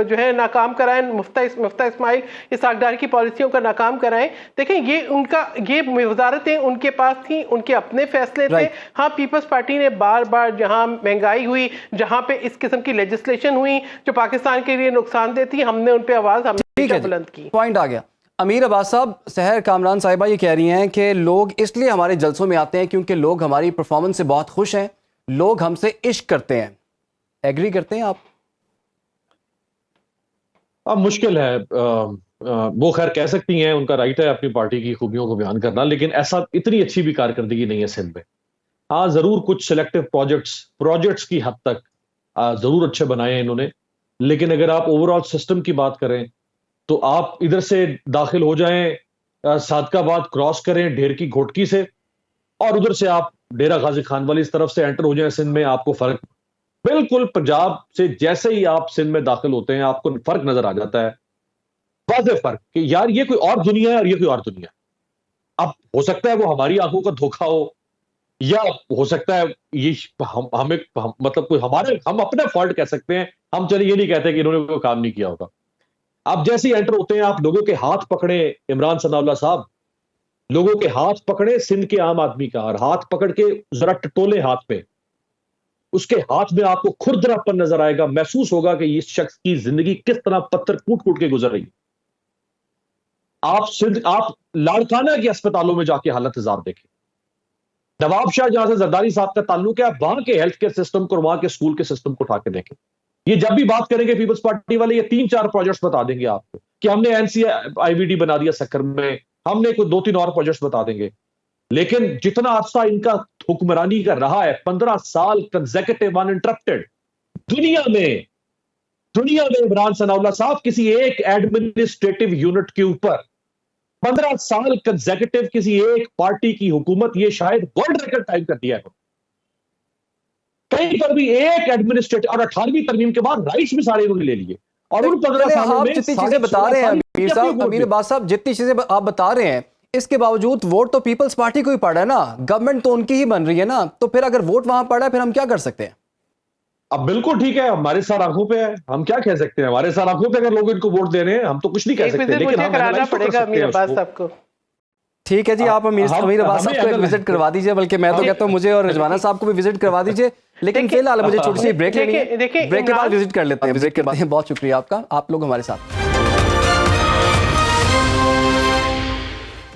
जो है नाकाम कराएं, मुफ्ता इस्माइल इसहाक डार की पॉलिसियों का नाकाम कराएं। देखें ये वजारतें उनके पास थी, उनके अपने फैसले थे। हाँ, पीपल्स पार्टी ने बार बार जहां महंगाई हुई, जहां पे इस किस्म की लेजिस्लेशन हुई जो पाकिस्तान के लिए नुकसानदेह थी, हमने उन पे आवाज हमेशा बुलंद की। पॉइंट आ गया। अमीर अब्बास साहब, सहर कामरान साहिबा ये कह रही हैं कि लोग इसलिए हमारे जलसों में आते हैं क्योंकि लोग हमारी परफॉर्मेंस से बहुत खुश हैं, लोग हमसे इश्क करते हैं। एग्री करते हैं आप? अब मुश्किल है, वो खैर कह सकती हैं, उनका राइट है अपनी पार्टी की खूबियों को बयान करना, लेकिन ऐसा इतनी अच्छी भी कारकर्दगी नहीं है सिंध में। हाँ, जरूर कुछ सिलेक्टिव प्रोजेक्ट्स की हद तक जरूर अच्छे बनाए हैं इन्होंने, लेकिन अगर आप ओवरऑल सिस्टम की बात करें तो आप इधर से दाखिल हो जाएं, सादकाबाद क्रॉस करें ढेर की घोटकी से, और उधर से आप डेरा गाजी खान वाली इस तरफ से एंटर हो जाएं सिंध में, आपको फर्क बिल्कुल पंजाब से जैसे ही आप सिंध में दाखिल होते हैं आपको फर्क नजर आ जाता है, वाज़ेह फर्क कि यार ये कोई और दुनिया है और ये कोई और दुनिया है। अब हो सकता है वो हमारी आंखों का धोखा हो, या हो सकता है ये मतलब कोई हम अपना फॉल्ट कह सकते हैं। हम चलिए ये नहीं कहते कि इन्होंने कोई काम नहीं किया होगा। आप जैसे ही एंटर होते हैं, आप लोगों के हाथ पकड़े, इमरान सनाउल्लाह साहब, लोगों के हाथ पकड़े सिंध के आम आदमी का, और हाथ पकड़ के जरा टटोले हाथ पे, उसके हाथ में आपको खुरदरापन नजर आएगा, महसूस होगा कि इस शख्स की जिंदगी किस तरह पत्थर कूट कूट के गुजर रही है। आप लाड़काना के अस्पतालों में जाके हालत हजार देखें, नवाब शाह जहां से जरदारी साहब का ताल्लुक है, आप वहां के हेल्थ केयर सिस्टम को, वहां के स्कूल के सिस्टम को उठा के देखें। ये जब भी बात करेंगे पीपल्स पार्टी वाले, ये 3-4 प्रोजेक्ट्स बता देंगे आपको कि हमने NCIVD बना दिया सक्कर में, हमने कोई 2-3 और प्रोजेक्ट्स बता देंगे। लेकिन जितना अरसा इनका हुक्मरानी का रहा है, 15 साल कंसेक्यूटिव अनइंटरप्टेड, दुनिया में इमरान सनाउल्लाह साहब किसी एक एडमिनिस्ट्रेटिव यूनिट के ऊपर 15 साल कंसेक्यूटिव किसी एक पार्टी की हुकूमत, ये शायद वर्ल्ड रिकॉर्ड टाइम कर दिया है। कहीं पर भी एक एडमिनिस्ट्रेटिव, और 18वीं तरमीम के बाद राइट्स भी सारे इन्होंने ले लिए, और उन 15 सालों में जितनी चीजें बता रहे हैं अमीर अब्बास साहब, जितनी चीजें आप बता रहे हैं, इसके बावजूद वोट तो पीपल्स पार्टी को ही पड़ा है ना, गवर्नमेंट तो उनकी ही बन रही है ना, तो फिर अगर वोट वहां पड़ा है फिर हम क्या कर सकते हैं? अब बिल्कुल ठीक है, हमारे साथ आंखों पे है, हम क्या कह सकते हैं, हमारे साथ आंखों पे अगर लोग इनको वोट दे रहे हैं, हम तो कुछ नहीं कह सकते, लेकिन हम कराना पड़ेगा अमीर अब्बास साहब को। ठीक है जी, आप अमीर अब्बास साहब को एक विजिट करवा दीजिए, बल्कि मैं तो कहता हूं मुझे और रिजवाना साहब को भी विजिट करवा दीजिए, लेकिन फिलहाल मुझे छोटी सी ब्रेक लेनी है, ब्रेक के बाद विजिट कर लेते हैं। बहुत शुक्रिया आपका, आप लोग हमारे साथ।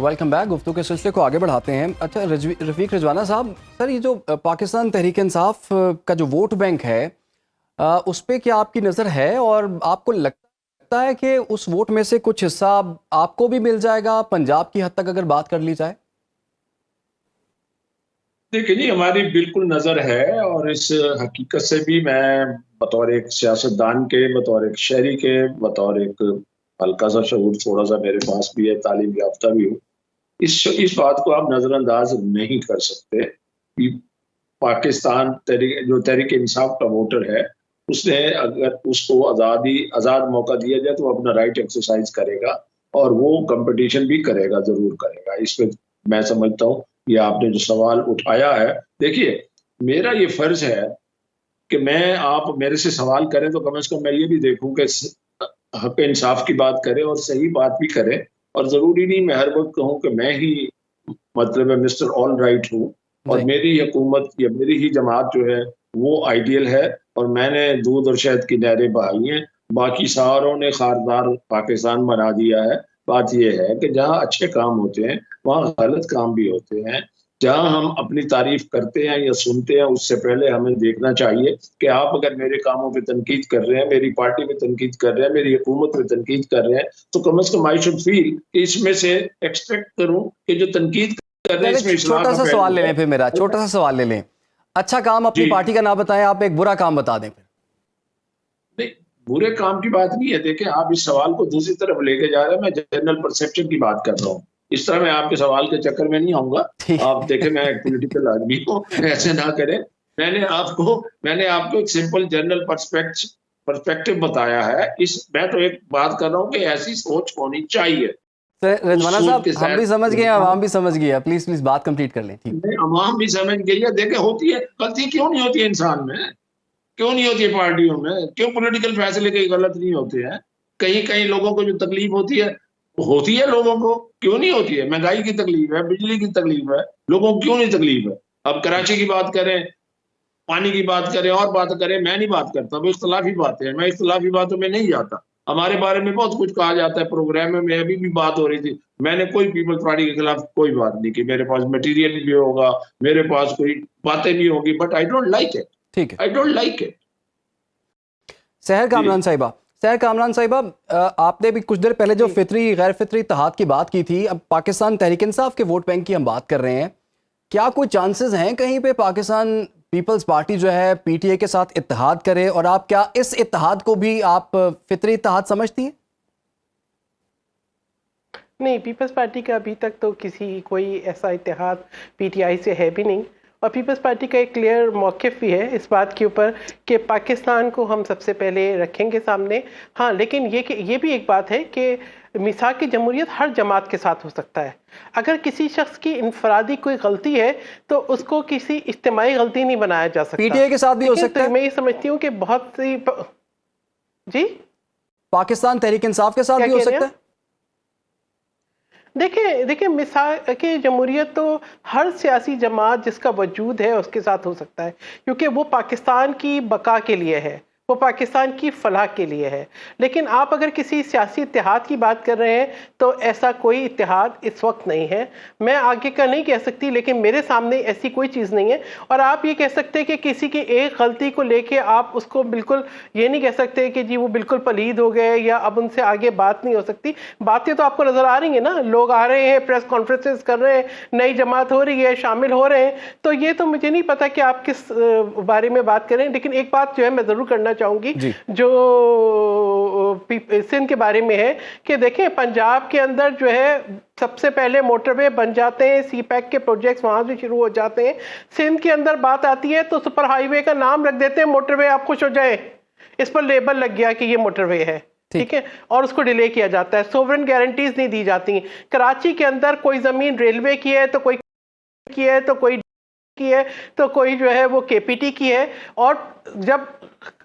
Welcome back. गुफ्तगू के सिलसिले को आगे बढ़ाते हैं। अच्छा रफीक रिजवाना साहब, सर ये जो पाकिस्तान तहरीक इंसाफ का जो वोट बैंक है, उस पर क्या आपकी नज़र है, और आपको लगता है कि उस वोट में से कुछ हिस्सा आपको भी मिल जाएगा पंजाब की हद तक अगर बात कर ली जाए? देखिए जी, हमारी बिल्कुल नज़र है, और इस हकीकत से भी मैं बतौर एक सियासतदान के, बतौर एक शहरी के, बतौर एक हल्का सा शऊर थोड़ा सा मेरे पास भी है, तालीम याफ्ता भी हूँ, इस बात को आप नज़रअंदाज नहीं कर सकते कि पाकिस्तान जो तहरीक इंसाफ का वोटर है, उसने अगर उसको आज़ाद मौका दिया जाए तो वो अपना राइट एक्सरसाइज करेगा, और वो कंपटीशन भी करेगा, ज़रूर करेगा। इस पर मैं समझता हूँ ये आपने जो सवाल उठाया है, देखिए मेरा ये फर्ज है कि आप मेरे से सवाल करें तो कम से कम मैं ये भी देखूं कि हक इंसाफ की बात करें और सही बात भी करें, और जरूरी नहीं मैं हर वक्त कहूं कि मैं ही मतलब मिस्टर ऑल राइट हूँ और मेरी हुकूमत या मेरी ही जमात जो है वो आइडियल है और मैंने दूध और शहद की नहरें बहाई हैं, बाकी सारों ने खारदार पाकिस्तान बना दिया है। बात यह है कि जहाँ अच्छे काम होते हैं वहाँ गलत काम भी होते हैं। जहाँ हम अपनी तारीफ करते हैं या सुनते हैं उससे पहले हमें देखना चाहिए कि आप अगर मेरे कामों पे तनकीद कर रहे हैं, मेरी पार्टी पे तनकीद कर रहे हैं, मेरी हुकूमत पे तनकीद कर रहे हैं, तो कम से कम आई शुड फील कि इसमें से एक्सपेक्ट करूं कि जो तनकीद कर रहे हैं। छोटा सा सवाल ले लें, फिर मेरा छोटा सा सवाल ले लें। अच्छा काम अपनी पार्टी का ना बताएं, आप एक बुरा काम बता दें। फिर नहीं, बुरे काम की बात नहीं है। देखें, आप इस सवाल को दूसरी तरफ लेके जा रहे हैं। मैं जनरल परसेप्शन की बात कर रहा हूँ। इस तरह मैं आपके सवाल के चक्कर में नहीं आऊंगा। आप देखें, मैं एक पॉलिटिकल आदमी हूँ, ऐसे ना करें। मैंने आपको एक सिंपल जनरल पर्सपेक्टिव बताया है। मैं तो एक बात कर रहा हूँ कि ऐसी सोच होनी चाहिए। रिजवाना उस साहब, सोच के हम भी साथ- समझ गए, आवाम भी समझ गई है। प्लीज प्लीज बात कंप्लीट कर लें। ठीक। अवाम भी समझ गई है। देखे होती है गलती, क्यों नहीं होती है इंसान में, क्यों नहीं होती है पार्टियों में, क्यों पॉलिटिकल फैसले कहीं गलत नहीं होते हैं। कहीं कहीं लोगों को जो तकलीफ होती है लोगों को, क्यों नहीं होती है। महंगाई की तकलीफ है, बिजली की तकलीफ है, लोगों को क्यों नहीं तकलीफ है। अब कराची की बात करें, पानी की बात करें और बात करें, मैं नहीं बात करता, वो इख्तलाफी बातें हैं, मैं इख्तलाफी बातों में नहीं जाता। हमारे बारे में बहुत कुछ कहा जाता है प्रोग्राम में अभी भी बात हो रही थी। मैंने कोई पीपल्स पार्टी के खिलाफ कोई बात नहीं की। मेरे पास मटेरियल भी होगा, मेरे पास कोई बातें भी होगी, but I don't like it. ठीक है। I don't like it. सहर कामरान साहिबा, सहर कामरान साहिबा, आपने भी कुछ देर पहले जो फितरी गैर फितरी इत्तेहाद की बात की थी, अब पाकिस्तान तहरीक इंसाफ के वोट बैंक की हम बात कर रहे हैं। क्या कोई चांसेस हैं कहीं पे पाकिस्तान पीपल्स पार्टी जो है पीटीए के साथ इत्तेहाद करे, और आप क्या इस इत्तेहाद को भी आप फितरी इत्तेहाद समझती हैं? नहीं, पीपल्स पार्टी का अभी तक तो कोई ऐसा इत्तेहाद पीटीआई से है भी नहीं, और पीपल्स पार्टी का एक क्लियर मौक़िफ़ भी है इस बात के ऊपर कि पाकिस्तान को हम सबसे पहले रखेंगे सामने। हाँ, लेकिन ये भी एक बात है कि मिसाक की जमहूरियत हर जमात के साथ हो सकता है। अगर किसी शख्स की इनफरादी कोई गलती है तो उसको किसी इज्तिमाई गलती नहीं बनाया जा सकता। पीटीए के साथ भी हो सकता है। मैं ये समझती हूँ कि बहुत सी जी, पाकिस्तान तहरीक इंसाफ के साथ क्या भी हो कह रहे सकता हैं? है। देखिए मिसाल की जमहूरियत तो हर सियासी जमात जिसका वजूद है उसके साथ हो सकता है, क्योंकि वो पाकिस्तान की बका के लिए है, वो पाकिस्तान की फलाह के लिए है। लेकिन आप अगर किसी सियासी इत्तेहाद की बात कर रहे हैं तो ऐसा कोई इत्तेहाद इस वक्त नहीं है। मैं आगे का नहीं कह सकती, लेकिन मेरे सामने ऐसी कोई चीज़ नहीं है। और आप ये कह सकते हैं कि किसी की एक गलती को लेके आप उसको बिल्कुल ये नहीं कह सकते कि जी वो बिल्कुल पलीद हो गए या अब उनसे आगे बात नहीं हो सकती। बातें तो आपको नज़र आ रही हैं ना, लोग आ रहे हैं, प्रेस कॉन्फ्रेंसेस कर रहे हैं, नई जमात हो रही है, शामिल हो रहे हैं। तो ये तो मुझे नहीं पता कि आप किस बारे में बात करें, लेकिन एक बात जो है मैं ज़रूर करना चाहूँगी जो सिंध के बारे में है कि देखें पंजाब के अंदर जो है सबसे पहले मोटरवे बन जाते हैं, सी पैक के प्रोजेक्ट्स वहाँ से शुरू हो जाते हैं। सिंध के अंदर बात आती है तो सुपर हाईवे का नाम रख देते हैं मोटरवे, आप खुश हो जाए, इस पर लेबल लग गया कि ये मोटरवे है, ठीक है, और उसको डिले किया जाता है। सोवरेन गारंटीज नहीं दी जाती। कराची के अंदर कोई ज़मीन रेलवे की है तो कोई की है तो कोई की है तो कोई जो है वो केपीटी की है, और जब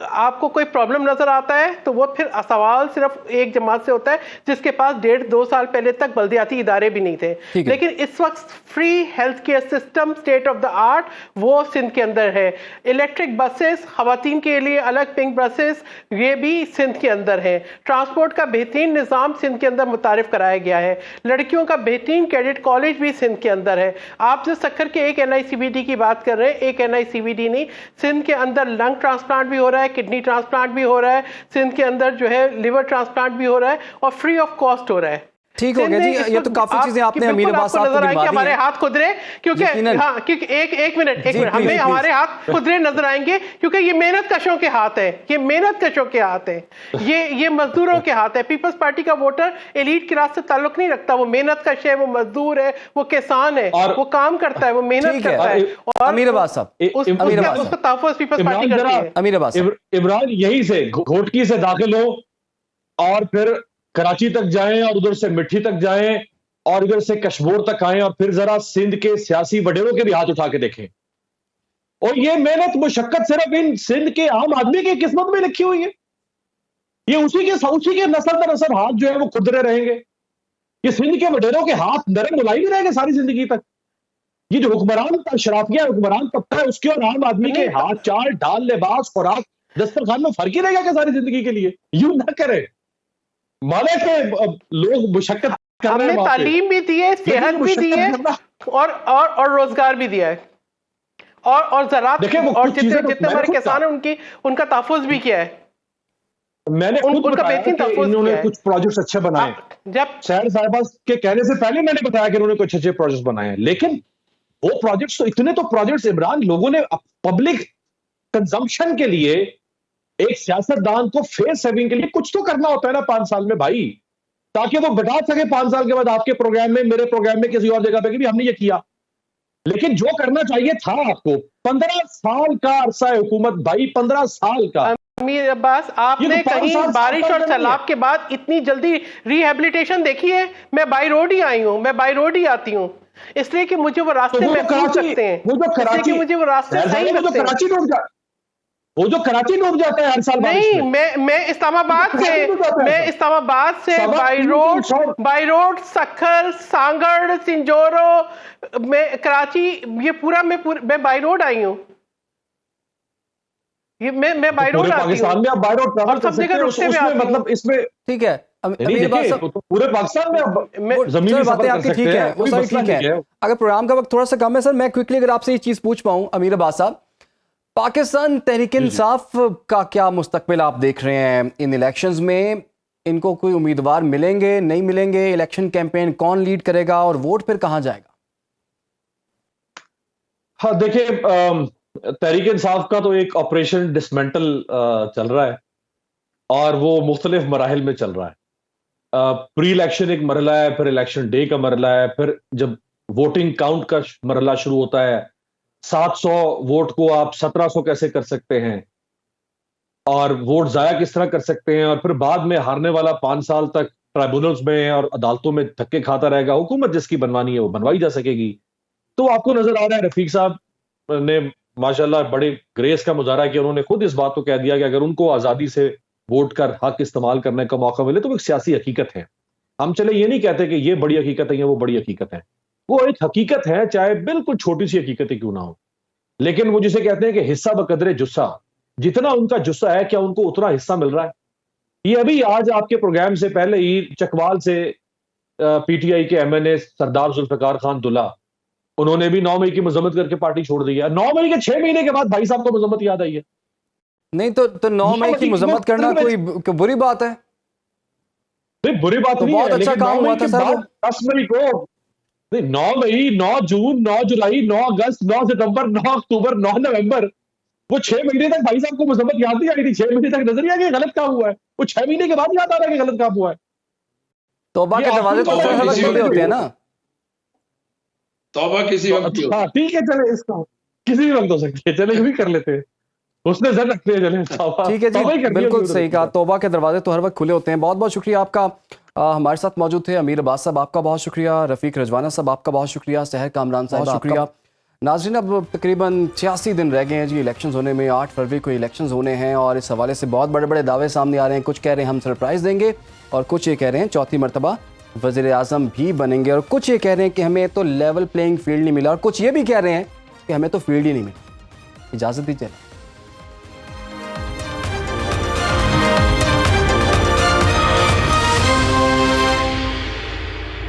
आपको कोई प्रॉब्लम नजर आता है तो वो फिर सवाल सिर्फ एक जमात से होता है जिसके पास 1.5-2 साल पहले तक बल्दियाती इदारे भी नहीं थे। लेकिन इस वक्त free health care system state of the art वो सिंध के अंदर है। इलेक्ट्रिक बसेस, खवातीन के लिए अलग पिंक बसेस, ये भी सिंध के अंदर है। ट्रांसपोर्ट का बेहतरीन निज़ाम सिंध के अंदर मुतारिफ कराया गया है। लड़कियों का बेहतरीन कैडेट कॉलेज भी सिंध के अंदर है। आप जो सक्कर के एक NICVD की बात कर रहे हैं, एक NICVD नहीं, सिंध के अंदर लंग ट्रांसप्लांट भी हो रहा है, किडनी ट्रांसप्लांट भी हो रहा है, सिंध के अंदर जो है लिवर ट्रांसप्लांट भी हो रहा है और फ्री ऑफ कॉस्ट हो रहा है। ठीक हो गया जी, ये तो काफी चीजें आपने अमीर अब्बास साहब को गिनवा दी हमारे हैं। हाथ खुदरे, क्योंकि हाँ, क्योंकि एक मिनट हमें हमारे हाथ खुदरे नजर आएंगे क्योंकि ये मेहनत कशों के हाथ है, ये मेहनत कशों के हाथ है, ये मजदूरों के हाथ है। पीपल्स पार्टी का वोटर एलीट क्लास से ताल्लुक नहीं रखता, वो मेहनत कश है, वो मजदूर है, वो किसान है, वो काम करता है, वो मेहनत करता है। और अमीर अब्बास साहब, उसका तहफ़्फ़ुज़ पीपल्स पार्टी करती है। अमीर अब्बास इमरान यहीं से घोटकी से दाखिल हो और फिर कराची तक जाएं और उधर से मिट्टी तक जाएं और इधर से कश्मीर तक आएं और फिर जरा सिंध के सियासी वडेरों के भी हाथ उठा के देखें। और ये मेहनत मुशक्कत सिर्फ इन सिंध के आम आदमी की किस्मत में लिखी हुई है। ये उसी के नस्ल दर नस्ल हाथ जो है वो खुदरे रहेंगे। ये सिंध के वडेरों के हाथ नरम मुलायम ही रहेंगे सारी जिंदगी तक। ये जो हुक्मरान का शराफिया हुक्मरान तबका है उसके और आम आदमी के हाथ, चाल, ढाल, लिबास, खुराक, दस्तरखान में फर्क ही रहेगा क्या सारी जिंदगी के लिए? यूं ना करें, माने के लोग मुशक्कत कर रहे हैं, हमने तालीम भी दी है, सेहत भी दी है और रोजगार भी दिया है और ज़राअत और जितने हमारे किसान हैं उनका तहफ़्फ़ुज़ भी किया है। मैंने खुद बताया कि इन्होंने कुछ प्रोजेक्ट्स अच्छे बनाए। जब सहर साहिबा के कहने से पहले मैंने बताया कि उन्होंने कुछ अच्छे प्रोजेक्ट्स बनाए हैं, लेकिन वो प्रोजेक्ट्स तो इतने प्रोजेक्ट्स इमरान लोगों ने पब्लिक कंजम्पशन के लिए, एक सियासतदान को फेस सेविंग के लिए कुछ तो करना होता है ना 5 साल में भाई, ताकि वो बता सके 5 साल के बाद आपके प्रोग्राम में, मेरे प्रोग्राम में, किसी और जगह पे कि भी हमने ये किया। लेकिन जो करना चाहिए था आपको, 15 साल का अरसा है हुकूमत भाई, 15 साल का। अमीर अब्बास, आपने तो कहीं बारिश और सैलाब के बाद इतनी जल्दी रिहेबिलिटेशन देखी है? मैं बाई रोड ही आई हूँ, मैं बाई रोड ही आती हूँ, इसलिए कि मुझे वो रास्ते तो महफूज सकते हैं, इसलिए कि मुझे वो रास्ते सही लगते हैं। वो जो कराची डूब जाता है हर साल बारिश नहीं, में। मैं इस्लामाबाद से बाई रोड सखर, सांगड़, सिंजोरो, मैं कराची, ये पूरा मैं बाई रोड आई हूँ, ये मैं बाई रोड आती पाकिस्तान में आप बाय रोड ट्रैवल कर सकते हैं, उसमें मतलब इसमें ठीक है अमीर अब्बास साहब, तो पूरे पाकिस्तान में आप जमीनी बातें सफर कर आपकी सकते ठीक हैं, है, वो कोई सारी मसला ठीक नहीं है। अगर प्रोग्राम का वक्त थोड़ा सा कम है सर, मैं क्विकली अगर आपसे ये चीज पूछ पाऊं अमीर अब्बास साहब, पाकिस्तान तहरीक इंसाफ का क्या मुस्तकबिल आप देख रहे हैं इन इलेक्शंस में? इनको कोई उम्मीदवार मिलेंगे, नहीं मिलेंगे? इलेक्शन कैंपेन कौन लीड करेगा और वोट फिर कहां जाएगा? हाँ देखिए, तहरीक इंसाफ का तो एक ऑपरेशन डिसमेंटल चल रहा है और वो मुख्तलिफ मराहिल में चल रहा है। प्री इलेक्शन एक मरला है, फिर इलेक्शन डे का मरला है, फिर जब वोटिंग काउंट का मरला शुरू होता है, 700 वोट को आप 1700 कैसे कर सकते हैं और वोट जाया किस तरह कर सकते हैं, और फिर बाद में हारने वाला 5 साल तक ट्राइब्यूनल्स में और अदालतों में धक्के खाता रहेगा। हुकूमत जिसकी बनवानी है वो बनवाई जा सकेगी। तो आपको नजर आ रहा है रफीक साहब ने माशाल्लाह बड़े ग्रेस का मुजाहरा किया, उन्होंने खुद इस बात को कह दिया कि अगर उनको आजादी से वोट कर हक इस्तेमाल करने का मौका मिले तो वो एक सियासी हकीकत है। हम चले ये नहीं कहते कि ये बड़ी हकीकत है या वो बड़ी हकीकत है, वो एक हकीकत है, चाहे बिल्कुल छोटी सी हकीकत ही क्यों ना हो। लेकिन वो जिसे कहते हैं कि हिस्सा बकदरे जुस्सा, जितना उनका जुस्सा है क्या उनको उतना हिस्सा मिल रहा है? ये अभी आज आपके प्रोग्राम से पहले ही चकवाल से पीटीआई के एमएनए सरदार जुल्फिकार खान दुल्ला, उन्होंने भी 9 मई की मजम्मत करके पार्टी छोड़ दी है। 9 मई के 6 महीने के बाद भाई साहब को मजम्मत याद आई है। नहीं तो 9 मई की मजम्मत करना कोई बुरी बात है? नहीं, बुरी बात तो नहीं बहुत है, अच्छा लेकिन काम 9 हुआ मई था के सर बाद 10 मई को, नहीं 9 मई, 9 जून, 9 जुलाई, 9 अगस्त, 9 सितंबर, 9 अक्टूबर, 9 नवंबर, वो 6 महीने तक भाई साहब को मजम्मत याद नहीं आई थी। 6 महीने तक नजर नहीं आ गया गलत काम हुआ है, वो 6 महीने के बाद याद आ रहा है कि गलत काम हुआ है। तौबा के दरवाजे तो हर वक्त खुले होते हैं ना। तौबा किसी वक्त हाँ ठीक है, चले इसका किसी भी वक्त हो सकती है, चले ये भी कर लेते हैं, उसने जर रखते हैं, चले ठीक है जी, बिल्कुल सही कहा, तौबा के दरवाजे तो हर वक्त खुले होते हैं। बहुत बहुत शुक्रिया आपका, हमारे साथ मौजूद थे अमीर अब्बास साहब, आपका बहुत शुक्रिया। रफ़ीक रजवाना साहब आपका बहुत शुक्रिया। सहर कामरान साहब शुक्रिया। नाज़रीन, अब तकरीबन 86 दिन रह गए हैं जी इलेक्शंस होने में। 8 फरवरी को इलेक्शंस होने हैं और इस हवाले से बहुत बड़े बड़े दावे सामने आ रहे हैं। कुछ कह रहे हैं हम सरप्राइज़ देंगे और कुछ ये कह रहे हैं चौथी मरतबा वज़ीर आज़म भी बनेंगे, और कुछ ये कह रहे हैं कि हमें तो लेवल प्लेइंग फील्ड नहीं मिला, और कुछ ये भी कह रहे हैं कि हमें तो फील्ड ही नहीं मिला। इजाज़त दीजिए।